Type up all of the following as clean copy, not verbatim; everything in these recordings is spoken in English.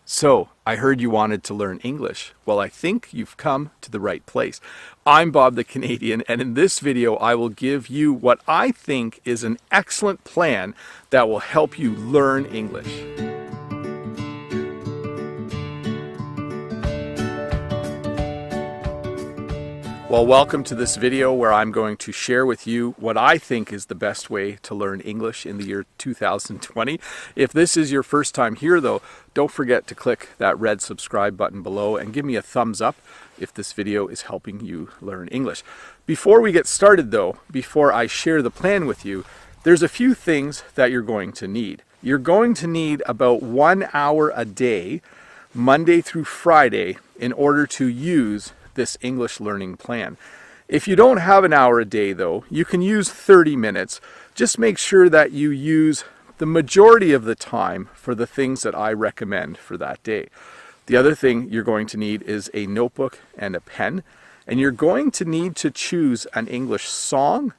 So, I heard you wanted to learn English. Well, I think you've come to the right place. I'm Bob the Canadian, and in this video, I will give you what I think is an excellent plan that will help you learn English. Well, welcome to this video where I'm going to share with you what I think is the best way to learn English in the year 2020. If this is your first time here though, don't forget to click that red subscribe button below and give me a thumbs up if this video is helping you learn English. Before we get started though, before I share the plan with you, there's a few things that you're going to need. You're going to need about 1 hour a day, Monday through Friday, in order to use this English learning plan. If you don't have an hour a day though, you can use 30 minutes. Just make sure that you use the majority of the time for the things that I recommend for that day. The other thing you're going to need is a notebook and a pen, and you're going to need to choose an English song,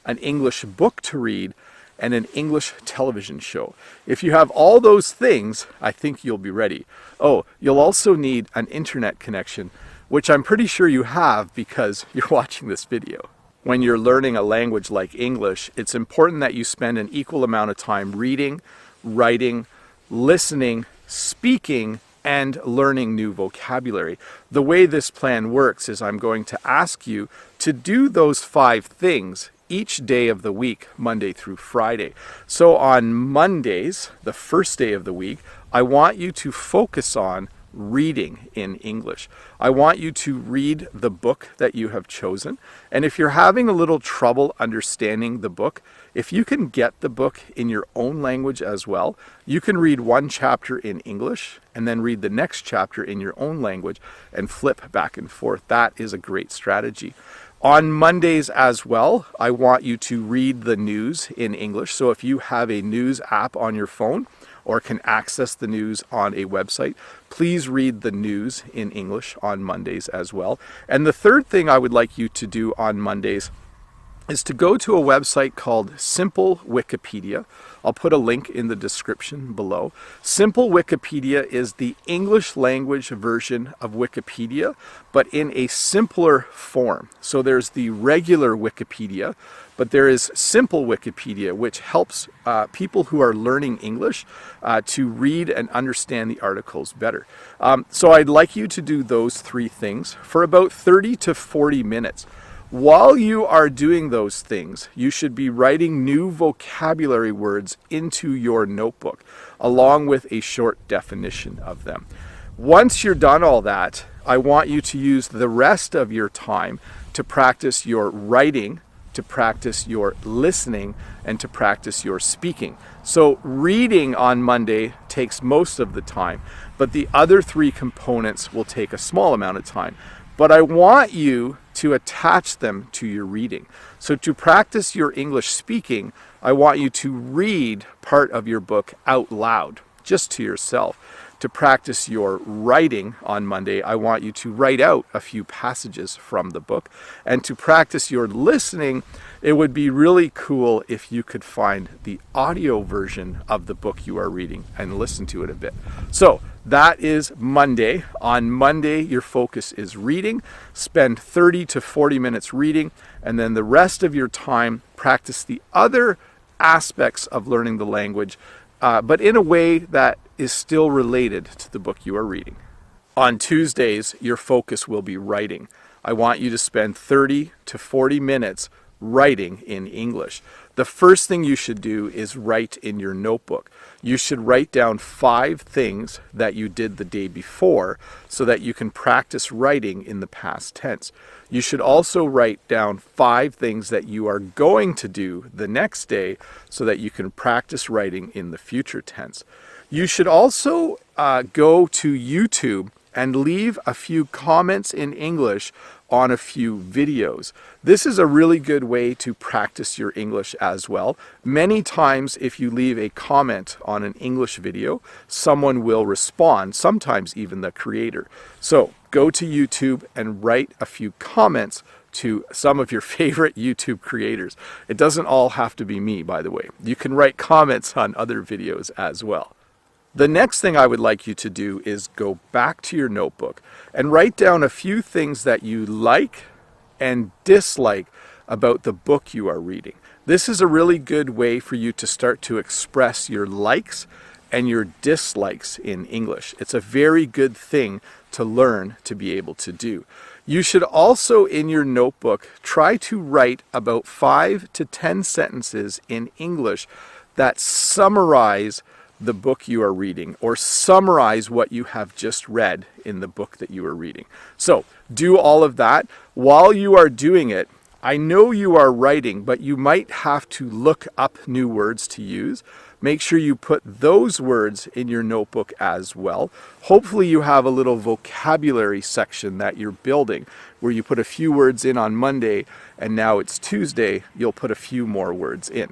an English book to read, and an English television show. If you have all those things, I think you'll be ready. Oh, you'll also need an internet connection, which I'm pretty sure you have because you're watching this video. When you're learning a language like English, it's important that you spend an equal amount of time reading, writing, listening, speaking, and learning new vocabulary. The way this plan works is I'm going to ask you to do those 5 things each day of the week, Monday through Friday. So on Mondays, the first day of the week, I want you to focus on reading in English. I want you to read the book that you have chosen. And if you're having a little trouble understanding the book, if you can get the book in your own language as well, you can read one chapter in English and then read the next chapter in your own language and flip back and forth. That is a great strategy. On Mondays as well, I want you to read the news in English. So if you have a news app on your phone, or can access the news on a website, please read the news in English on Mondays as well. And the third thing I would like you to do on Mondays is to go to a website called Simple Wikipedia. I'll put a link in the description below. Simple Wikipedia is the English language version of Wikipedia, but in a simpler form. So there's the regular Wikipedia, but there is Simple Wikipedia, which helps people who are learning English to read and understand the articles better. So I'd like you to do those 3 things for about 30 to 40 minutes. While you are doing those things, you should be writing new vocabulary words into your notebook, along with a short definition of them. Once you're done all that, I want you to use the rest of your time to practice your writing, to practice your listening, and to practice your speaking. So reading on Monday takes most of the time, but the other 3 components will take a small amount of time. But I want you to attach them to your reading. So to practice your English speaking, I want you to read part of your book out loud, just to yourself. To practice your writing on Monday, I want you to write out a few passages from the book. And to practice your listening, it would be really cool if you could find the audio version of the book you are reading and listen to it a bit. So that is Monday. On Monday, your focus is reading. Spend 30 to 40 minutes reading, and then the rest of your time, practice the other aspects of learning the language, but in a way that is still related to the book you are reading. On Tuesdays, your focus will be writing. I want you to spend 30 to 40 minutes writing in English. The first thing you should do is write in your notebook. You should write down 5 things that you did the day before so that you can practice writing in the past tense. You should also write down 5 things that you are going to do the next day so that you can practice writing in the future tense. You should also go to YouTube and leave a few comments in English on a few videos. This is a really good way to practice your English as well. Many times if you leave a comment on an English video, someone will respond, sometimes even the creator. So go to YouTube and write a few comments to some of your favorite YouTube creators. It doesn't all have to be me, by the way. You can write comments on other videos as well. The next thing I would like you to do is go back to your notebook and write down a few things that you like and dislike about the book you are reading. This is a really good way for you to start to express your likes and your dislikes in English. It's a very good thing to learn to be able to do. You should also, in your notebook, try to write about 5 to 10 sentences in English that summarize the book you are reading, or summarize what you have just read in the book that you are reading. So do all of that. While you are doing it, I know you are writing, but you might have to look up new words to use. Make sure you put those words in your notebook as well. Hopefully you have a little vocabulary section that you're building where you put a few words in on Monday, and now it's Tuesday, you'll put a few more words in.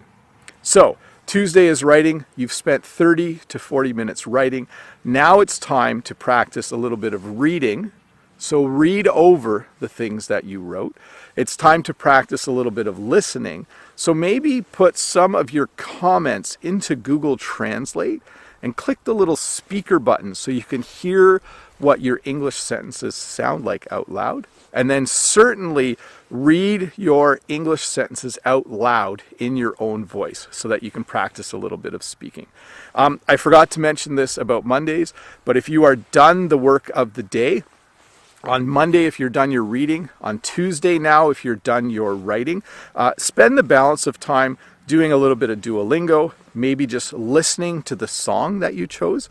So Tuesday is writing. You've spent 30 to 40 minutes writing. Now it's time to practice a little bit of reading. So read over the things that you wrote. It's time to practice a little bit of listening. So maybe put some of your comments into Google Translate and click the little speaker button so you can hear what your English sentences sound like out loud. And then certainly read your English sentences out loud in your own voice so that you can practice a little bit of speaking. I forgot to mention this about Mondays, but if you are done the work of the day, on Monday, if you're done your reading, on Tuesday now, if you're done your writing, spend the balance of time doing a little bit of Duolingo, maybe just listening to the song that you chose,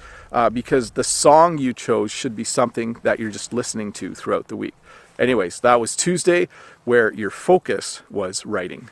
because the song you chose should be something that you're just listening to throughout the week. Anyways, that was Tuesday, where your focus was writing.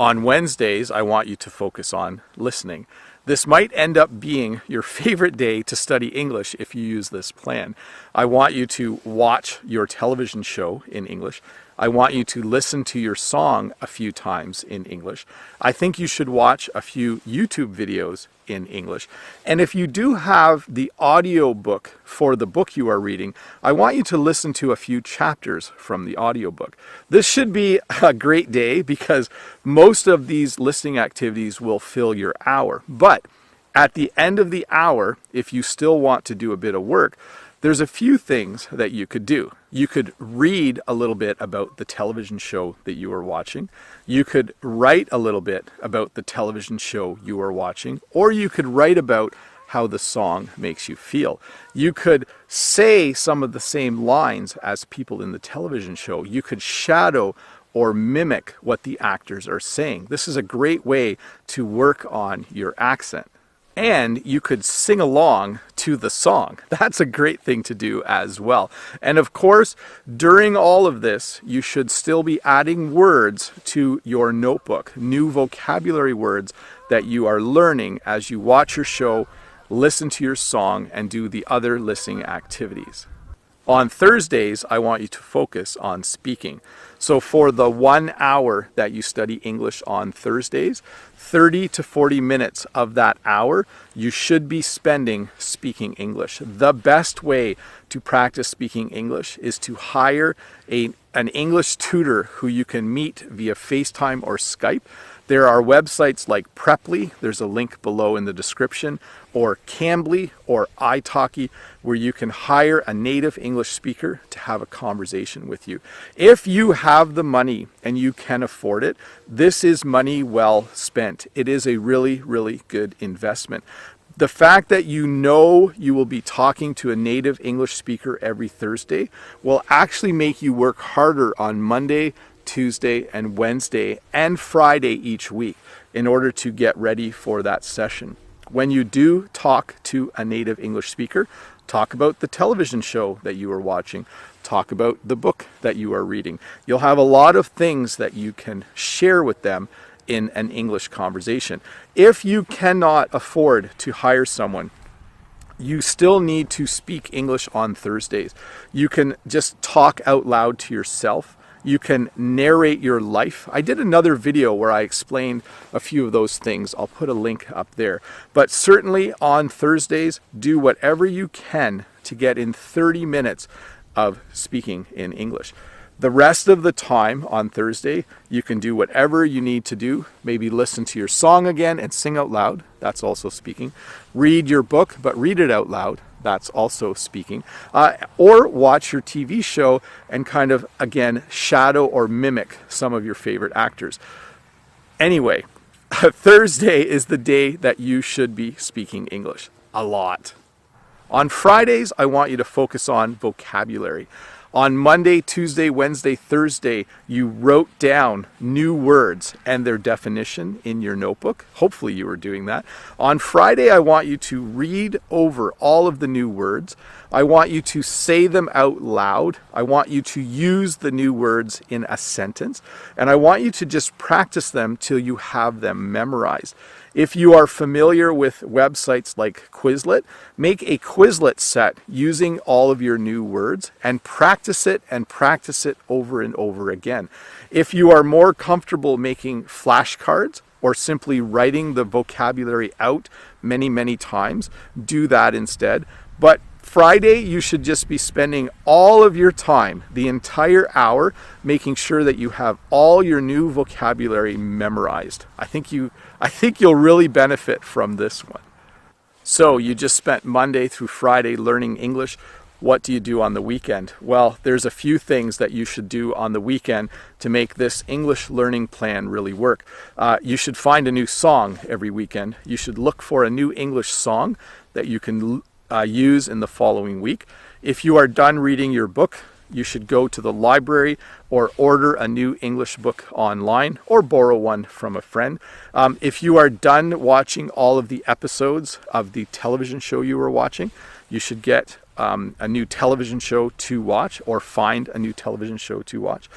On Wednesdays, I want you to focus on listening. This might end up being your favorite day to study English if you use this plan. I want you to watch your television show in English. I want you to listen to your song a few times in English. I think you should watch a few YouTube videos in English. And if you do have the audio book for the book you are reading, I want you to listen to a few chapters from the audiobook. This should be a great day because most of these listening activities will fill your hour. But at the end of the hour, if you still want to do a bit of work, there's a few things that you could do. You could read a little bit about the television show that you are watching. You could write a little bit about the television show you are watching, or you could write about how the song makes you feel. You could say some of the same lines as people in the television show. You could shadow or mimic what the actors are saying. This is a great way to work on your accent. And you could sing along to the song. That's a great thing to do as well. And of course, during all of this, you should still be adding words to your notebook, new vocabulary words that you are learning as you watch your show, listen to your song, and do the other listening activities. On Thursdays, I want you to focus on speaking. So for the 1 hour that you study English on Thursdays, 30 to 40 minutes of that hour, you should be spending speaking English. The best way to practice speaking English is to hire an English tutor who you can meet via FaceTime or Skype. There are websites like Preply, there's a link below in the description, or Cambly or italki, where you can hire a native English speaker to have a conversation with you. If you have the money and you can afford it, this is money well spent. It is a really, really good investment. The fact that you know you will be talking to a native English speaker every Thursday will actually make you work harder on Monday, Tuesday, and Wednesday, and Friday each week in order to get ready for that session. When you do talk to a native English speaker, talk about the television show that you are watching, talk about the book that you are reading. You'll have a lot of things that you can share with them in an English conversation. If you cannot afford to hire someone, you still need to speak English on Thursdays. You can just talk out loud to yourself. You can narrate your life. I did another video where I explained a few of those things. I'll put a link up there. But certainly on Thursdays, do whatever you can to get in 30 minutes of speaking in English. The rest of the time on Thursday, you can do whatever you need to do. Maybe listen to your song again and sing out loud. That's also speaking. Read your book, but read it out loud. That's also speaking. Or watch your TV show and kind of, again, shadow or mimic some of your favorite actors. Anyway, Thursday is the day that you should be speaking English a lot. On Fridays, I want you to focus on vocabulary. On Monday, Tuesday, Wednesday, Thursday, you wrote down new words and their definition in your notebook. Hopefully you were doing that. On Friday, I want you to read over all of the new words. I want you to say them out loud. I want you to use the new words in a sentence. And I want you to just practice them till you have them memorized. If you are familiar with websites like Quizlet, make a Quizlet set using all of your new words and practice it over and over again. If you are more comfortable making flashcards or simply writing the vocabulary out many times, do that instead. But Friday, you should just be spending all of your time, the entire hour, making sure that you have all your new vocabulary memorized. I think you'll really benefit from this one. So you just spent Monday through Friday learning English. What do you do on the weekend? Well, there's a few things that you should do on the weekend to make this English learning plan really work. You should find a new song every weekend. You should look for a new English song that you can use in the following week. If you are done reading your book, you should go to the library or order a new English book online or borrow one from a friend. If you are done watching all of the episodes of the television show you were watching, you should get a new television show to watch or find a new television show to watch.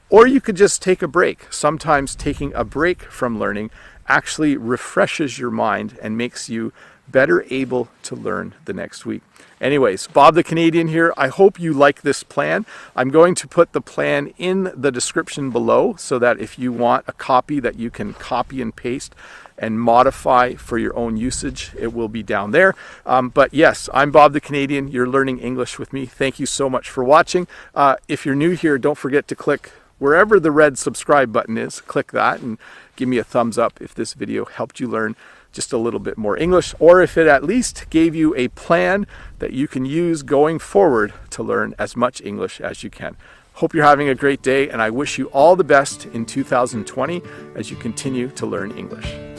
Or you could just take a break. Sometimes taking a break from learning actually refreshes your mind and makes you better able to learn the next week. Anyways, Bob the Canadian here. I hope you like this plan. I'm going to put the plan in the description below so that if you want a copy that you can copy and paste and modify for your own usage, it will be down there. But yes, I'm Bob the Canadian. You're learning English with me. Thank you so much for watching. If you're new here, don't forget to click wherever the red subscribe button is. Click that and give me a thumbs up if this video helped you learn just a little bit more English, or if it at least gave you a plan that you can use going forward to learn as much English as you can. Hope you're having a great day, and I wish you all the best in 2020 as you continue to learn English.